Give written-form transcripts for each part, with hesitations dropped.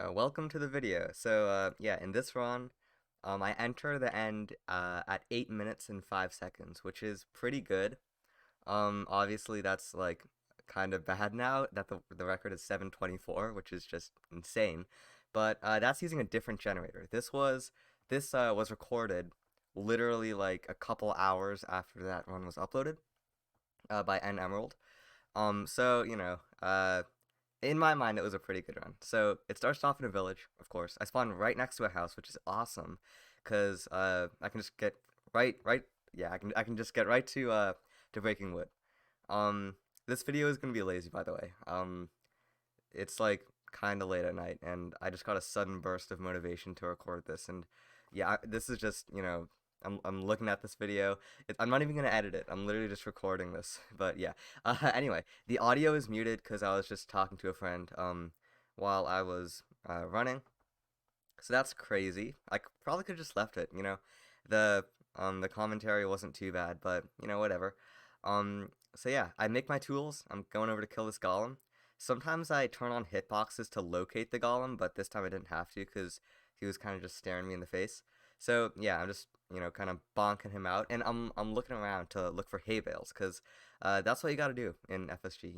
Welcome to the video. Yeah, in this run, I enter the end at 8 minutes and 5 seconds, which is pretty good. Obviously that's like kind of bad now that the record is 7:24, which is just insane. But that's using a different generator. This was recorded literally like a couple hours after that run was uploaded by N Emerald. So you know, in my mind, it was a pretty good run. So it starts off in a village, of course. I spawn right next to a house, which is awesome, cause I can just get right. Yeah, I can just get right to breaking wood. Um, this video is gonna be lazy, by the way. It's like kind of late at night, and I just got a sudden burst of motivation to record this, and yeah, this is just I'm looking at this video. I'm not even gonna edit it. I'm literally just recording this. But yeah. Anyway, the audio is muted because I was just talking to a friend while I was running. So that's crazy. Probably could have just left it. The the commentary wasn't too bad, but whatever. So yeah, I make my tools. I'm going over to kill this golem. Sometimes I turn on hitboxes to locate the golem, but this time I didn't have to because he was kind of just staring me in the face. So yeah, I'm just kind of bonking him out, and I'm looking around to look for hay bales because that's what you got to do in FSG.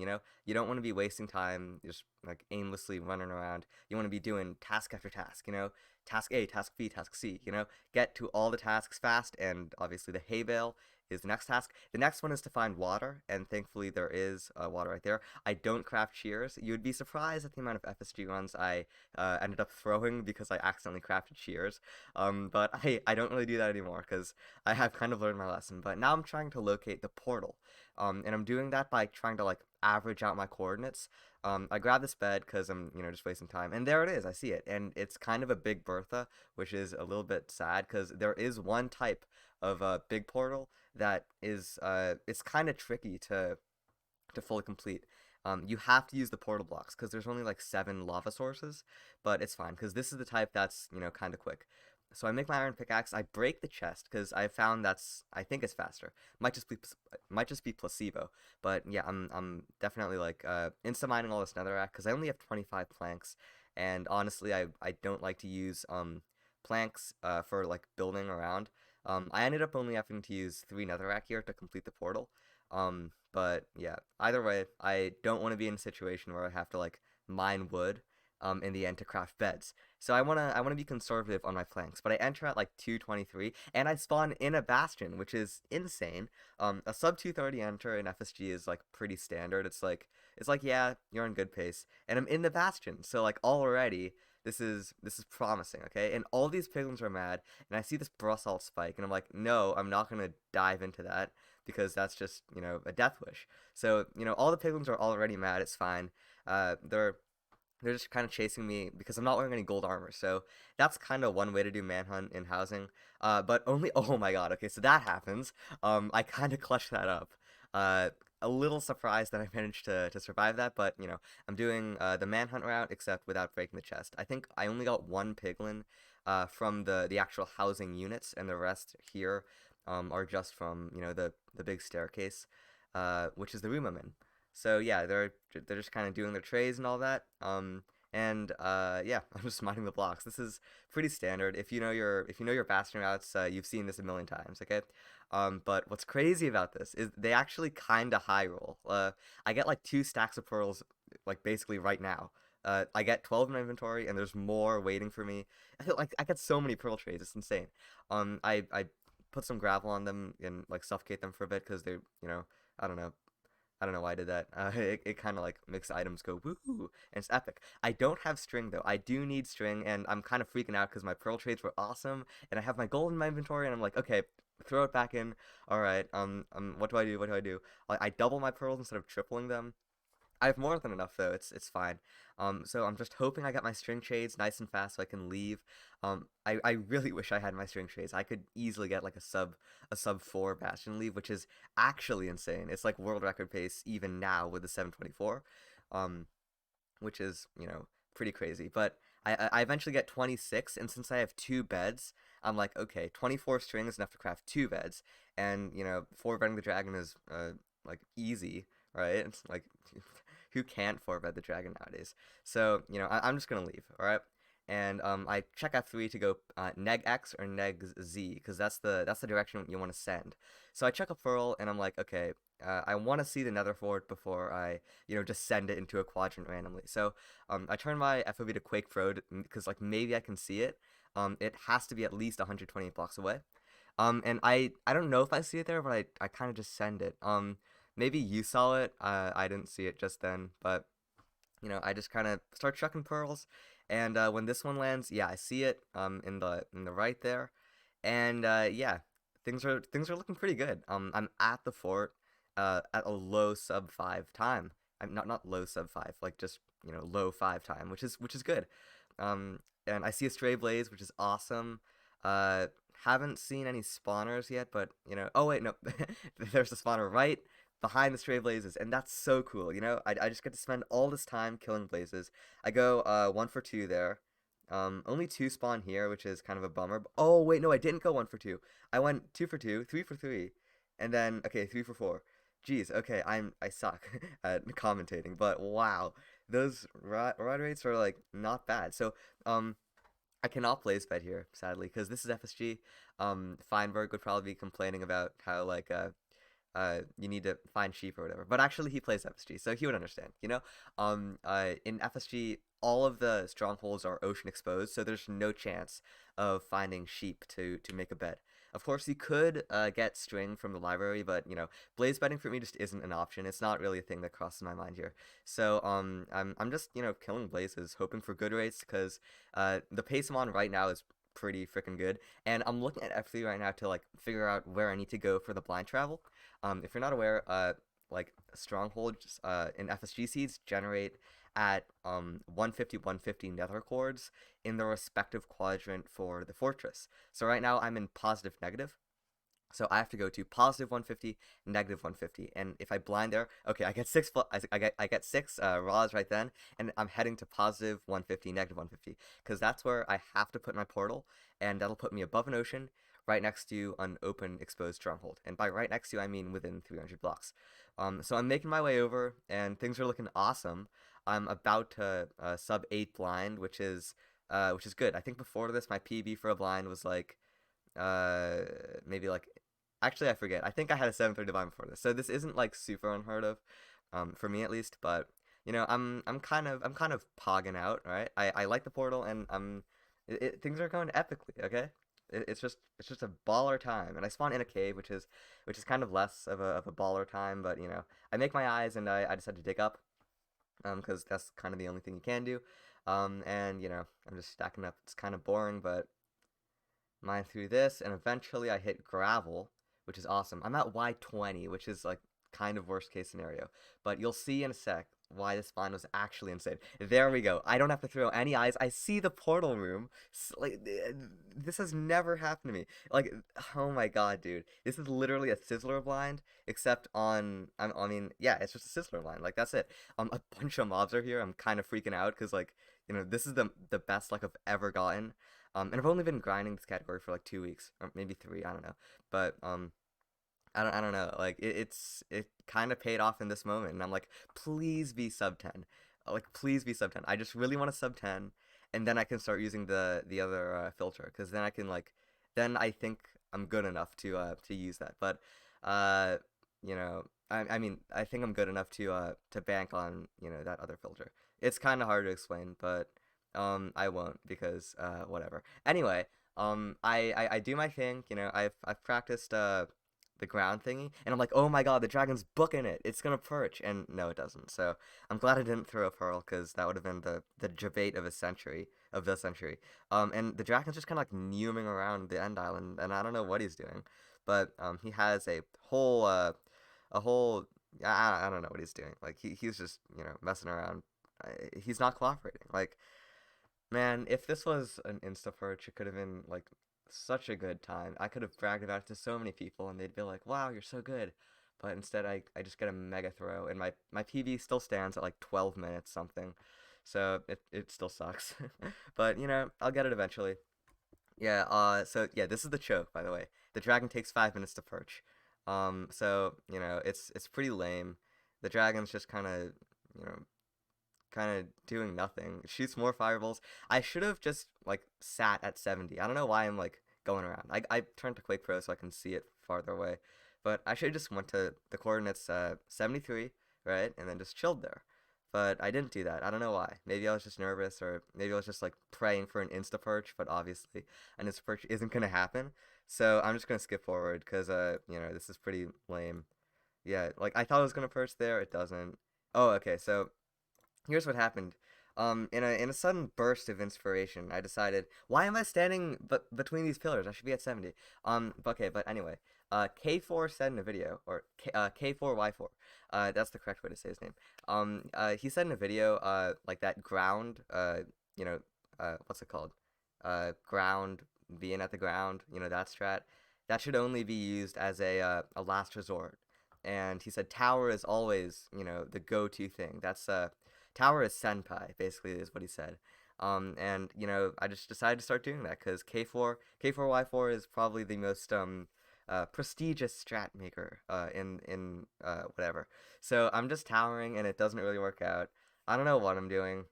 You don't want to be wasting time just like aimlessly running around. You want to be doing task after task. Task A, task B, task C. Get to all the tasks fast, and obviously the hay bale is the next task. The next one is to find water, and thankfully there is water right there. I don't craft shears. You would be surprised at the amount of FSG runs I ended up throwing because I accidentally crafted shears. But I don't really do that anymore because I have kind of learned my lesson. But now I'm trying to locate the portal, and I'm doing that by trying to like average out my coordinates. I grab this bed because I'm just wasting time, and there it is. I see it, and it's kind of a big Bertha, which is a little bit sad because there is one type of big portal that is it's kind of tricky to fully complete. You have to use the portal blocks because there's only like 7 lava sources, but it's fine because this is the type that's kind of quick. So I make my iron pickaxe. I break the chest because I found I think it's faster. Might just be placebo, but yeah, I'm definitely like insta mining all this netherrack because I only have 25 planks, and honestly, I don't like to use planks for like building around. I ended up only having to use 3 netherrack here to complete the portal. But yeah, either way, I don't want to be in a situation where I have to like mine wood in the end to craft beds. So I wanna be conservative on my planks, but I enter at like 223 and I spawn in a bastion, which is insane. A sub 230 enter in FSG is like pretty standard. It's like yeah, you're on good pace. And I'm in the bastion. So like already this is promising, okay? And all these piglins are mad, and I see this Brussels spike, and I'm like, no, I'm not gonna dive into that because that's just, a death wish. So, all the piglins are already mad. It's fine. They're just kind of chasing me because I'm not wearing any gold armor. So that's kind of one way to do manhunt in housing. But only oh my god. Okay, so that happens. I kind of clutched that up. Uh, a little surprised that I managed to survive that, but I'm doing the manhunt route except without breaking the chest. I think I only got one piglin from the actual housing units, and the rest here are just from the big staircase, which is the room I'm in. So yeah, they're just kind of doing their trays and all that. And yeah, I'm just mining the blocks. This is pretty standard. If you know your bastion routes, you've seen this a million times. Okay. But what's crazy about this is they actually kind of high roll. I get like 2 stacks of pearls, like basically right now. I get 12 in my inventory, and there's more waiting for me. I get so many pearl trays. It's insane. I put some gravel on them and like suffocate them for a bit because they're I don't know. I don't know why I did that. It kind of like makes items go woohoo, and it's epic. I don't have string though. I do need string, and I'm kind of freaking out because my pearl trades were awesome, and I have my gold in my inventory, and I'm like, okay, throw it back in. All right. What do I do? What do I do? I double my pearls instead of tripling them. I have more than enough though. It's fine. So I'm just hoping I got my string shades nice and fast so I can leave. I really wish I had my string shades. I could easily get like a sub 4 bastion leave, which is actually insane. It's like world record pace even now with the 724, um, which is pretty crazy. But I eventually get 26, and since I have 2 beds, I'm like okay, 24 string is enough to craft 2 beds, and 4 Bending the Dragon is like easy, right? It's like who can't four-bet the dragon nowadays? So, I'm just gonna leave, all right? And I check F3 to go neg X or neg Z, because that's the direction you want to send. So I check a furl, and I'm like, okay, I want to see the nether fort before I, just send it into a quadrant randomly. So I turn my FOV to Quake Pro because like maybe I can see it. It has to be at least 120 blocks away. And I don't know if I see it there, but I kind of just send it. Maybe you saw it. I didn't see it just then, but I just kind of start chucking pearls, and when this one lands, yeah, I see it in the right there, and yeah, things are looking pretty good. I'm at the fort, at a low sub five time. I'm not low sub five, like just low five time, which is good. And I see a stray blaze, which is awesome. Uh, haven't seen any spawners yet, but oh wait, no, there's a spawner right behind the stray blazes, and that's so cool. I just get to spend all this time killing blazes. I go 1 for 2 there. Only 2 spawn here, which is kind of a bummer. Oh wait, no, I didn't go 1 for 2. I went 2 for 2, 3 for 3, and then okay, 3 for 4. Jeez, okay, I suck at commentating, but wow, those rod rates are like not bad. So I cannot place bet here, sadly, because this is FSG. Feinberg would probably be complaining about how like you need to find sheep or whatever. But actually, he plays FSG, so he would understand. In FSG, all of the strongholds are ocean exposed, so there's no chance of finding sheep to make a bed. Of course, you could get string from the library, but blaze betting for me just isn't an option. It's not really a thing that crosses my mind here. So I'm just killing blazes, hoping for good rates because the pace I'm on right now is pretty freaking good, and I'm looking at F3 right now to like figure out where I need to go for the blind travel. If you're not aware, like strongholds in FSG seeds generate at 150 150 nether cords in the respective quadrant for the fortress. So right now I'm in positive negative. So I have to go to positive 150, negative 150, and if I blind there, okay, I get I get 6 raws right then, and I'm heading to positive 150, negative 150, because that's where I have to put my portal, and that'll put me above an ocean, right next to an open exposed stronghold, and by right next to I mean within 300 blocks. So I'm making my way over, and things are looking awesome. I'm about to sub 8 blind, which is good. I think before this my PB for a blind was like uh maybe like actually I forget. I think I had a 730 divine before this. So this isn't like super unheard of for me at least, but I'm kind of pogging out, right? I like the portal and things are going epically, okay? It's just a baller time, and I spawn in a cave, which is kind of less of a baller time, but I make my eyes and I decide to dig up, because that's kind of the only thing you can do, and I'm just stacking up. It's kind of boring, but mine through this, and eventually I hit gravel, which is awesome. I'm at Y20, which is like kind of worst case scenario, but you'll see in a sec why this spawn was actually insane. There we go. I don't have to throw any eyes. I see the portal room. Like this has never happened to me. Like oh my god, dude, this is literally a sizzler blind, except I mean, yeah, it's just a sizzler blind. Like that's it. A bunch of mobs are here. I'm kind of freaking out because like this is the best luck I've ever gotten. And I've only been grinding this category for like 2 weeks, or maybe three, I don't know. But I don't know. Like it kind of paid off in this moment, and I'm like, please be sub 10, like please be sub 10. I just really want to sub 10, and then I can start using the other filter, because then I can like, then I think I'm good enough to use that. But uh, I mean, I think I'm good enough to bank on that other filter. It's kind of hard to explain, but I won't because whatever. Anyway, I do my thing. I've practiced the ground thingy, and I'm like, oh my god, the dragon's booking it. It's gonna perch, and no, it doesn't. So I'm glad I didn't throw a pearl, because that would have been the debate of the century. And the dragon's just kind of like neuming around the end island, and I don't know what he's doing, but he has a whole I don't know what he's doing. Like he's just messing around. He's not cooperating. Like man, if this was an Insta perch, it could have been like such a good time. I could have bragged about it to so many people, and they'd be like, "Wow, you're so good." But instead, I just get a mega throw, and my PB still stands at like 12 minutes something, so it still sucks. But I'll get it eventually. Yeah. So yeah, this is the choke, by the way. The dragon takes 5 minutes to perch. So it's pretty lame. The dragon's just kind of you know, kind of doing nothing. It shoots more fireballs. I should have just like sat at 70. I don't know why I'm like going around. I turned to Quake Pro so I can see it farther away, but I should have just went to the coordinates 73, right, and then just chilled there. But I didn't do that. I don't know why. Maybe I was just nervous, or maybe I was just like praying for an insta perch. But obviously, an insta perch isn't gonna happen. So I'm just gonna skip forward because this is pretty lame. Yeah, like I thought it was gonna perch there. It doesn't. Oh, okay. So here's what happened. In a sudden burst of inspiration, I decided, why am I standing between these pillars? I should be at 70. Okay, but anyway, K4 said in a video, or K4Y4, that's the correct way to say his name. He said in a video, like that ground, what's it called? Ground, being at the ground, that strat, that should only be used as a last resort. And he said tower is always, the go-to thing. Tower is senpai, basically, is what he said. And I just decided to start doing that because K4Y4 is probably the most prestigious strat maker in whatever. So I'm just towering, and it doesn't really work out. I don't know what I'm doing.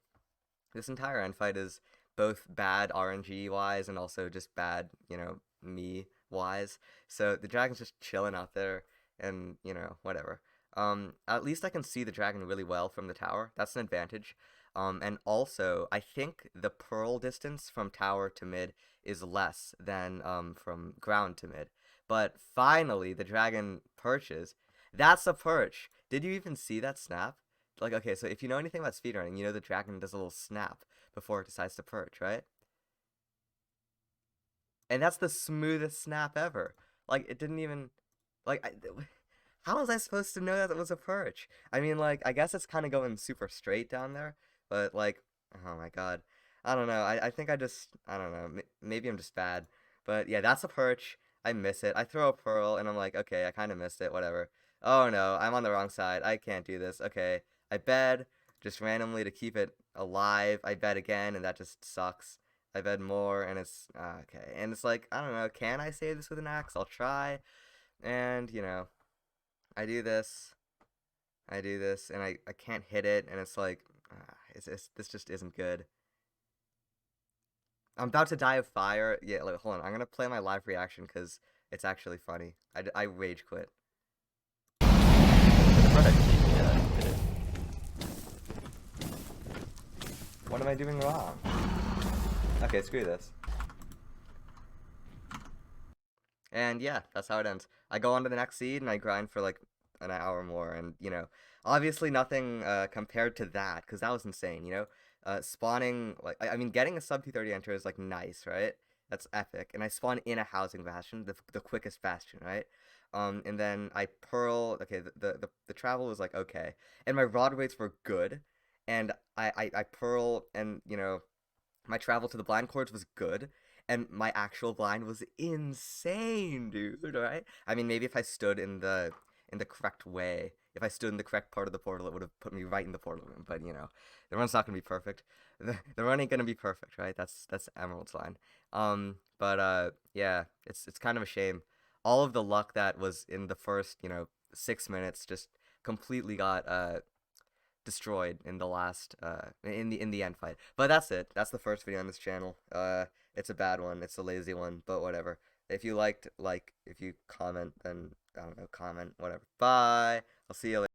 This entire end fight is both bad RNG wise and also just bad, me wise. So the dragon's just chilling out there, and whatever. At least I can see the dragon really well from the tower. That's an advantage. And also, I think the pearl distance from tower to mid is less than from ground to mid. But finally, the dragon perches. That's a perch. Did you even see that snap? Like, okay, so if you know anything about speedrunning, you know the dragon does a little snap before it decides to perch, right? And that's the smoothest snap ever. Like, it didn't even, like, how was I supposed to know that it was a perch? I mean, like, I guess it's kind of going super straight down there, but, like, oh my god. I don't know. I think I don't know. Maybe I'm just bad. But yeah, that's a perch. I miss it. I throw a pearl, and I'm like, okay, I kind of missed it, whatever. Oh no, I'm on the wrong side. I can't do this. Okay, I bed just randomly to keep it alive. I bed again, and that just sucks. I bed more, and it's okay. And it's like, I don't know. Can I save this with an axe? I'll try. And I do this, and I can't hit it, and it's like, this just isn't good. I'm about to die of fire. Yeah, like, hold on. I'm gonna play my live reaction because it's actually funny. I rage quit. Yeah, what am I doing wrong? Okay, screw this. And yeah, that's how it ends. I go on to the next seed and I grind for like an hour more, and obviously nothing compared to that because that was insane. Spawning like I mean, getting a sub 230 enter is like nice, right? That's epic. And I spawn in a housing bastion, the quickest bastion, right? And then I pearl. Okay, the travel was like okay, and my rod rates were good, and I pearl, and my travel to the blind cords was good, and my actual blind was insane, dude. Right? I mean, maybe if I stood in the correct way, if I stood in the correct part of the portal, it would have put me right in the portal room. But the run's not gonna be perfect. The run ain't gonna be perfect, right? That's Emerald's line. But yeah, it's kind of a shame. All of the luck that was in the first 6 minutes just completely got destroyed in the last in the end fight. But that's it. That's the first video on this channel. It's a bad one. It's a lazy one, but whatever. If you liked, like, if you comment, then I don't know, comment, whatever. Bye. I'll see you later.